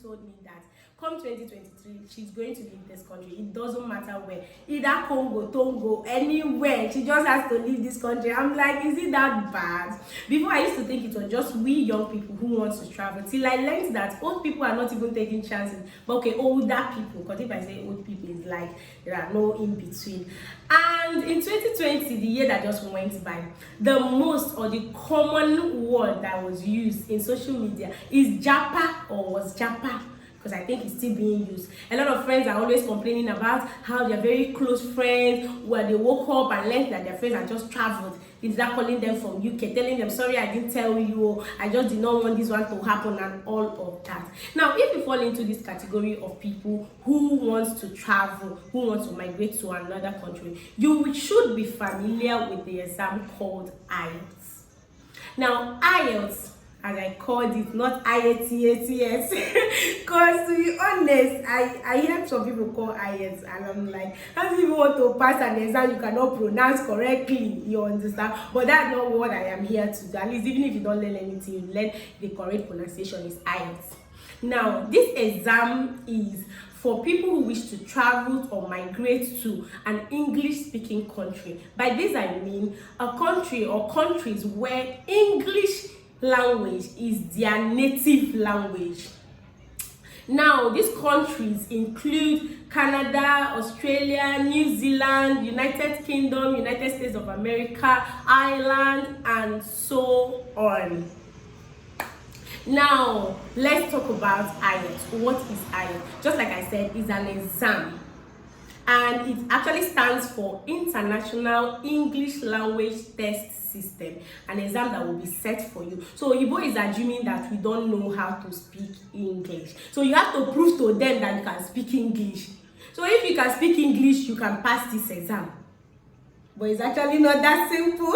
told me that come 2023, she's going to leave this country. It doesn't matter where, either Congo, Tongo, anywhere. She just has to leave this country. I'm like, is it that bad? Before, I used to think it was just we young people who want to travel, till I learned that old people are not even taking chances. But okay, older people, because if I say old people, it's like there are no in between. And in 2020, the year that just went by, the most or the common word that was used in social media is japa, or was japa, because I think it's still being used. A lot of friends are always complaining about how they're very close friends, where they woke up and learned that their friends had just traveled. Is that calling them from UK, telling them, sorry, I didn't tell you, I just did not want this one to happen, and all of that. Now, if you fall into this category of people who wants to travel, who wants to migrate to another country, you should be familiar with the exam called IELTS. Now, IELTS, as I called it, not IELTS, because to be honest, I hear some people call IELTS, and I'm like, how do you want to pass an exam you cannot pronounce correctly? You understand? But that's not what I am here to do. At least, even if you don't learn anything, you learn the correct pronunciation is IELTS. Now, this exam is for people who wish to travel or migrate to an English-speaking country. By this I mean a country or countries where English language is their native language. Now, these countries include Canada, Australia, New Zealand, United Kingdom, United States of America, Ireland, and so on. Now, let's talk about IELTS. What is IELTS? Just like I said, it's an exam. And it actually stands for International English Language Test System, an exam that will be set for you. So Igbo is assuming that we don't know how to speak English. So you have to prove to them that you can speak English. So if you can speak English, you can pass this exam. But it's actually not that simple.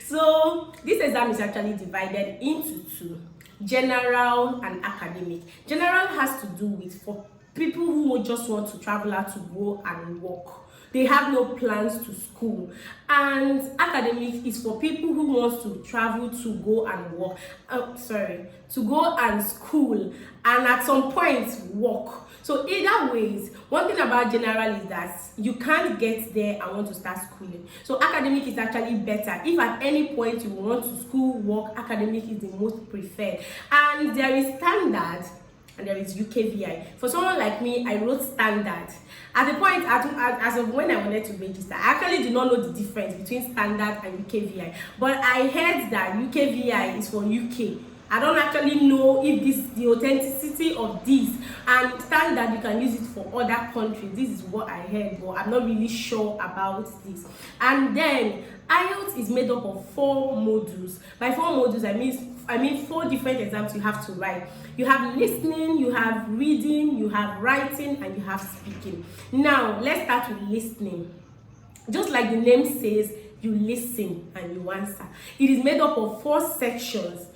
So this exam is actually divided into two, general and academic. General has to do with for people who just want to travel out to go and work. They have no plans to school. And academic is for people who want to travel to go and work. To go and school, and at some point work. So either ways, one thing about general is that you can't get there and want to start schooling. So academic is actually better. If at any point you want to school, work, academic is the most preferred. And there is standard and there is UKVI. For someone like me, I wrote standard. At the point, as of when I wanted to register, I actually did not know the difference between standard and UKVI. But I heard that UKVI is for UK. I don't actually know if this the authenticity of this, and standard you can use it for other countries. This is what I heard, but I'm not really sure about this. And then IELTS is made up of 4 modules. By 4 modules, I mean 4 different exams you have to write. You have listening, you have reading, you have writing, and you have speaking. Now, let's start with listening. Just like the name says, you listen and you answer. It is made up of 4 sections.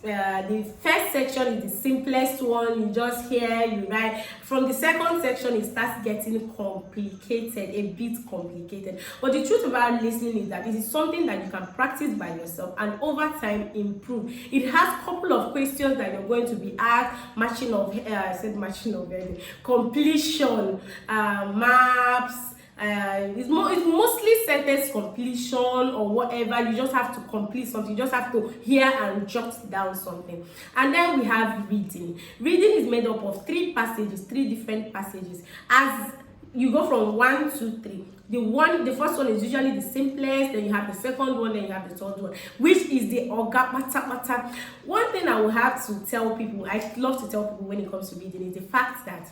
The first section is the simplest one. You just hear, you write. From the second section, it starts getting complicated, a bit complicated. But the truth about listening is that it is something that you can practice by yourself and over time improve. It has a couple of questions that you're going to be asked: completion, maps. It's mostly sentence completion or whatever. You just have to complete something. You just have to hear and jot down something. And then we have reading. Reading is made up of 3 passages, 3 different passages. As you go from 1, 2, 3. The first one is usually the simplest, then you have the second one, then you have the third one, which is the oga pata. One thing I will have to tell people, I love to tell people when it comes to reading, is the fact that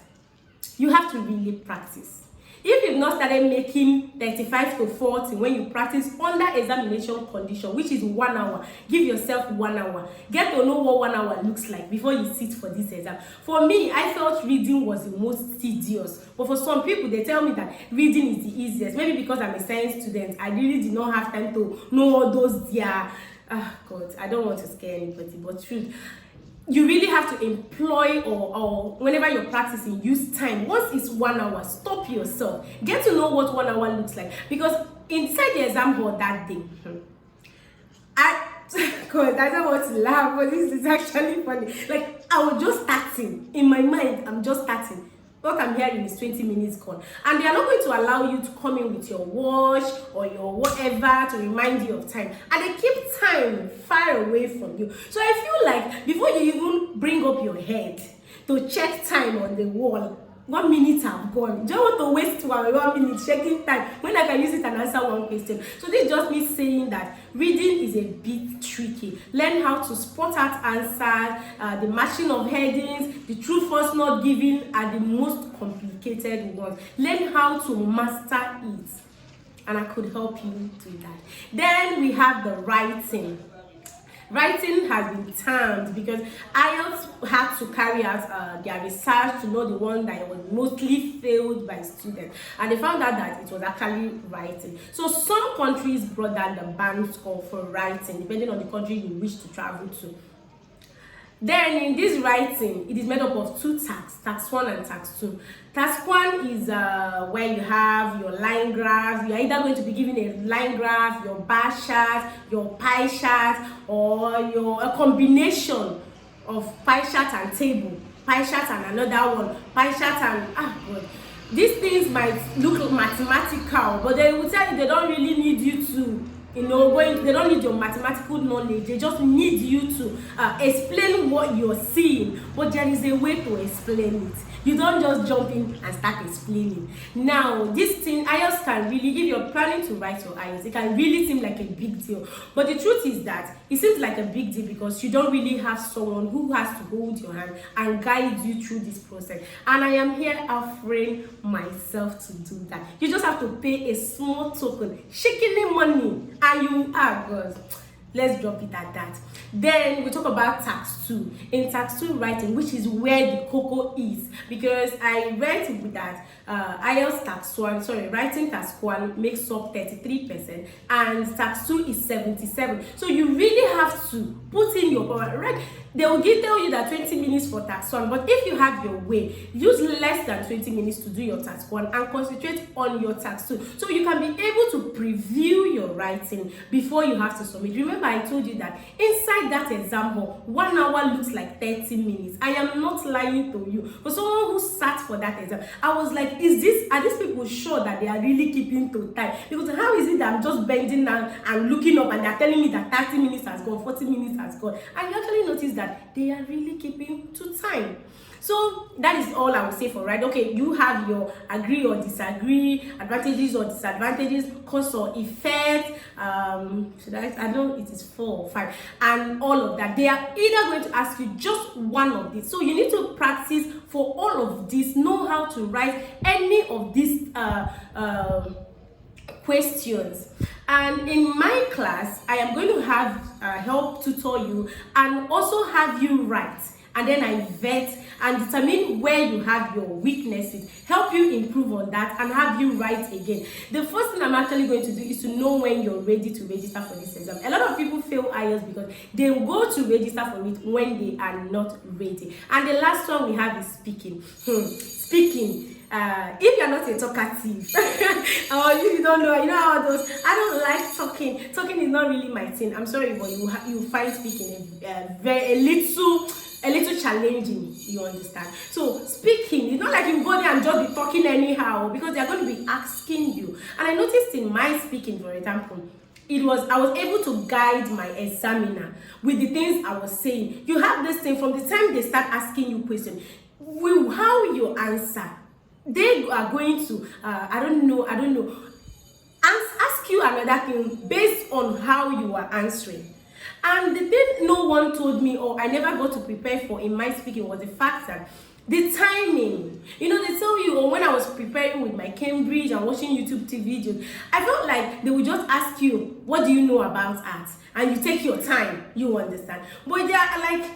you have to really practice. If you've not started making 35 to 40 when you practice under examination condition, which is 1 hour, give yourself 1 hour. Get to know what 1 hour looks like before you sit for this exam. For me, I felt reading was the most tedious. But for some people, they tell me that reading is the easiest. Maybe because I'm a science student, I really did not have time to know all those God, I don't want to scare anybody, but truth. You really have to employ or whenever you're practicing, use time. Once it's 1 hour, stop yourself. Get to know what 1 hour looks like. Because inside the exam hall that day, I don't want to laugh, but this is actually funny. Like, I would just start starting. In my mind, I'm just starting. What I'm hearing is 20 minutes gone. And they are not going to allow you to come in with your watch or your whatever to remind you of time. And they keep time far away from you. So I feel like before you even bring up your head to check time on the wall, 1 minute have gone. You don't want to waste 1 minute checking time when I can use it and answer one question. So this is just me saying that reading is a bit tricky. Learn how to spot out answers, the matching of headings, the true false not given are the most complicated ones. Learn how to master it, and I could help you do that. Then we have the writing. Writing has been termed because IELTS had to carry out their research to know the one that was mostly failed by students, and they found out that it was actually writing. So some countries brought down the ban score for writing depending on the country you wish to travel to. Then in this writing, it is made up of two tasks, task 1 and task 2. Task 1 is where you have your line graph. You are either going to be given a line graph, your bar chart, your pie chart, or a combination of pie chart and table, pie chart and another one, pie chart and God. These things might look mathematical, but they will tell you they don't really need you to they don't need your mathematical knowledge. They just need you to explain what you're seeing, but there is a way to explain it. You don't just jump in and start explaining. Now, this thing, IELTS can really, if you're planning to write your IELTS, it can really seem like a big deal. But the truth is that it seems like a big deal because you don't really have someone who has to hold your hand and guide you through this process. And I am here offering myself to do that. You just have to pay a small token, shaking money, and you are good. Let's drop it at that. Then we talk about task 2. In task 2 writing, which is where the cocoa is, because I read with that IELTS task 1, writing task 1 makes up 33% and task 2 is 77%. So you really have to put in your power, right? They will tell you that 20 minutes for task 1, but if you have your way, use less than 20 minutes to do your task 1 and concentrate on your task 2. So you can be able to preview your writing before you have to submit. Remember, I told you that inside that example, 1 hour looks like 30 minutes. I am not lying to you. For someone who sat for that exam, I was like, are these people sure that they are really keeping to time? Because how is it that I'm just bending down and looking up and they're telling me that 30 minutes has gone, 40 minutes has gone? And you actually notice that they are really keeping to time. So that is all I will say for right. Okay, you have your agree or disagree, advantages or disadvantages, cause or effect. I know it is 4 or 5, and all of that. They are either going to ask you just one of these. So you need to practice for all of this. Know how to write any of these questions. And in my class, I am going to have help tutor you and also have you write, and then I vet and determine where you have your weaknesses, help you improve on that, and have you write again. The first thing I'm actually going to do is to know when you're ready to register for this exam. A lot of people fail IELTS because they will go to register for it when they are not ready. And the last one we have is speaking. Speaking. If you're not a talkative or if you don't know, you know how those, I don't like talking. Talking is not really my thing. I'm sorry, but you find speaking a little challenging, you understand? So speaking, it's not like you go there and just be talking anyhow, because they're going to be asking you. And I noticed in my speaking, for example, I was able to guide my examiner with the things I was saying. You have this thing from the time they start asking you questions, how you answer. They are going to I don't know, ask you another thing based on how you are answering. And the thing no one told me, or I never got to prepare for in my speaking, was the fact that the timing. You know, they tell you, or when I was preparing with my Cambridge and watching YouTube videos, I felt like they would just ask you, what do you know about art? And you take your time, you understand. But they are like,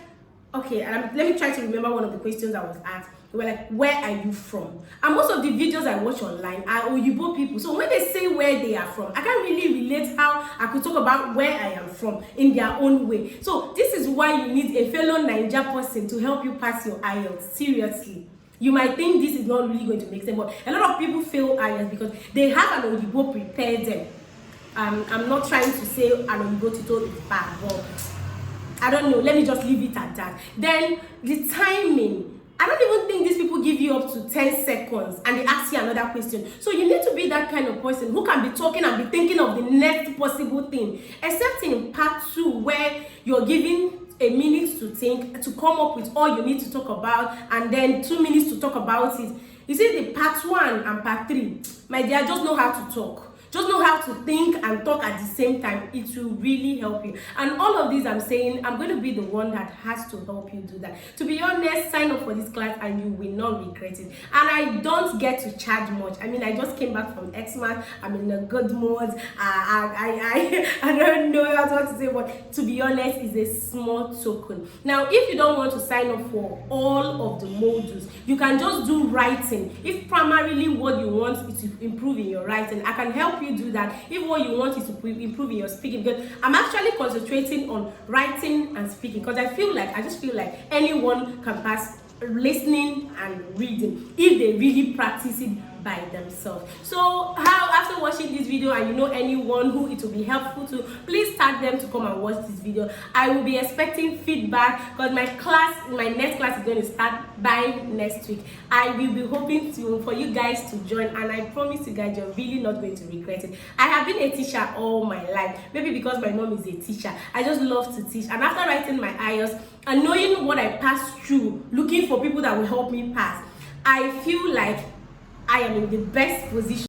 okay, let me try to remember one of the questions I was asked. They were like, where are you from? And most of the videos I watch online are Oyibo people. So when they say where they are from, I can't really relate how I could talk about where I am from in their own way. So this is why you need a fellow Naija person to help you pass your IELTS. Seriously. You might think this is not really going to make sense, but a lot of people fail IELTS because they have an Oyibo prepared them. I'm not trying to say an Oyibo tutor is bad, but I don't know, let me just leave it at that. Then the timing, I don't even think these people give you up to 10 seconds and they ask you another question. So you need to be that kind of person who can be talking and be thinking of the next possible thing. Except in part 2 where you're giving a minute to think, to come up with all you need to talk about, and then 2 minutes to talk about it. You see, the part 1 and part 3, my dear, just know how to talk. Just know how to think and talk at the same time. It will really help you. And all of these I'm saying, I'm going to be the one that has to help you do that. To be honest, sign up for this class and you will not regret it. And I don't get to charge much. I mean, I just came back from Xmas. I'm in a good mood. I don't know what to say, but to be honest, it's a small token. Now, if you don't want to sign up for all of the modules, you can just do writing. If primarily what you want is to improve in your writing, I can help you do that. If what you want is to improve in your speaking, because I'm actually concentrating on writing and speaking, because I just feel like anyone can pass listening and reading if they really practice it by themselves. So after watching this video and you know anyone who it will be helpful to, please tag them to come and watch this video. I will be expecting feedback because my next class is going to start by next week. I will be hoping for you guys to join, and I promise you guys you're really not going to regret it. I have been a teacher all my life, maybe because my mom is a teacher. I just love to teach, and after writing my IELTS and knowing what I passed through, looking for people that will help me pass, I feel like I am in the best position